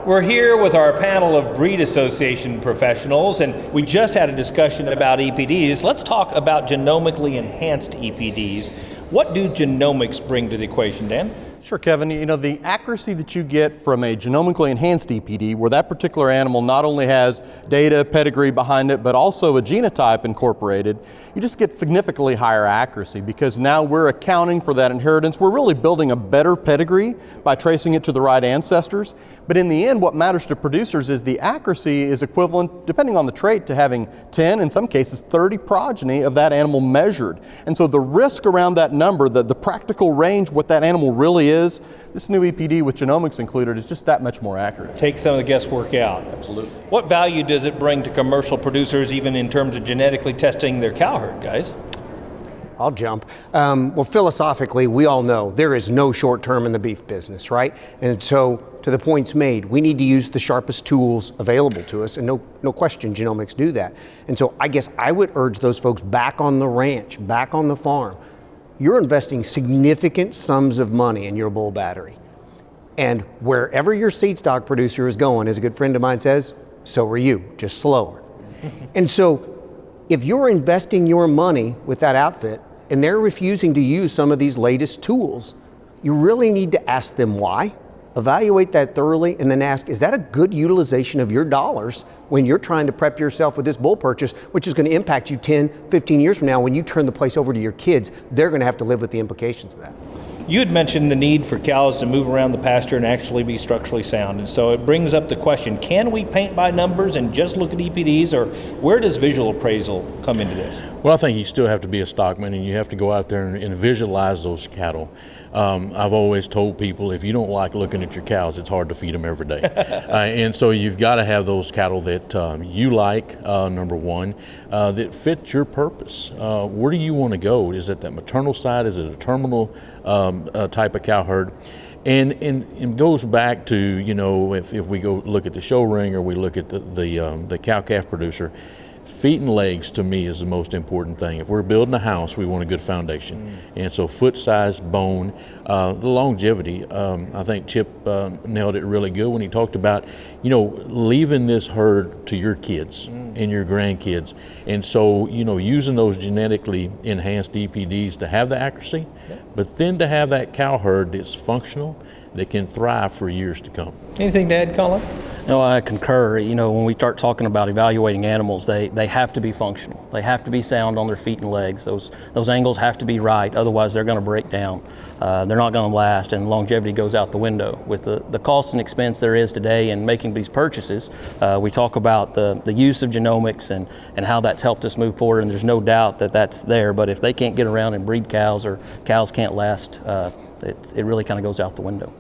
We're here with our panel of breed association professionals, and we just had a discussion about EPDs. Let's talk about genomically enhanced EPDs. What do genomics bring to the equation, Dan? Sure, Kevin. You know, the accuracy that you get from a genomically enhanced EPD, where that particular animal not only has data, pedigree behind it, but also a genotype incorporated, you just get significantly higher accuracy because now we're accounting for that inheritance. We're really building a better pedigree by tracing it to the right ancestors. But in the end, what matters to producers is the accuracy is equivalent, depending on the trait, to having 10, in some cases 30 progeny of that animal measured. And so the risk around that number, the practical range, what that animal really is, this new EPD with genomics included is just that much more accurate. Take some of the guesswork out. Absolutely. What value does it bring to commercial producers, even in terms of genetically testing their cow herd, guys? I'll jump. Well, philosophically, we all know there is no short term in the beef business, right? And so, to the points made, we need to use the sharpest tools available to us, and no question, genomics do that. And so I guess I would urge those folks back on the ranch, back on the farm. You're investing significant sums of money in your bull battery. And wherever your seed stock producer is going, as a good friend of mine says, so are you, just slower. And so if you're investing your money with that outfit and they're refusing to use some of these latest tools, you really need to ask them why, evaluate that thoroughly, and then ask, is that a good utilization of your dollars when you're trying to prep yourself with this bull purchase, which is going to impact you 10, 15 years from now when you turn the place over to your kids. They're going to have to live with the implications of that. You had mentioned the need for cows to move around the pasture and actually be structurally sound. And so it brings up the question, can we paint by numbers and just look at EPDs, or where does visual appraisal come into this? Well, I think you still have to be a stockman, and you have to go out there and visualize those cattle. I've always told people, if you don't like looking at your cows, it's hard to feed them every day. And so you've got to have those cattle that you like, number one, that fit your purpose. Where do you want to go? Is it that maternal side? Is it a terminal type of cow herd? And it goes back to, you know, if we go look at the show ring or we look at the cow-calf producer, feet and legs to me is the most important thing. If we're building a house, we want a good foundation. And so foot size, bone, the longevity, I think Chip nailed it really good when he talked about, you know, leaving this herd to your kids and your grandkids. And so, you know, using those genetically enhanced EPDs to have the accuracy, but then to have that cow herd that's functional, that can thrive for years to come. Anything to add, Colin? No, I concur. You know, when we start talking about evaluating animals, they have to be functional. They have to be sound on their feet and legs. Those angles have to be right, otherwise they're going to break down. They're not going to last, and longevity goes out the window. With the cost and expense there is today in making these purchases, we talk about the use of genomics and how that's helped us move forward, and there's no doubt that that's there, but if they can't get around and breed cows, or cows can't last, it really kind of goes out the window.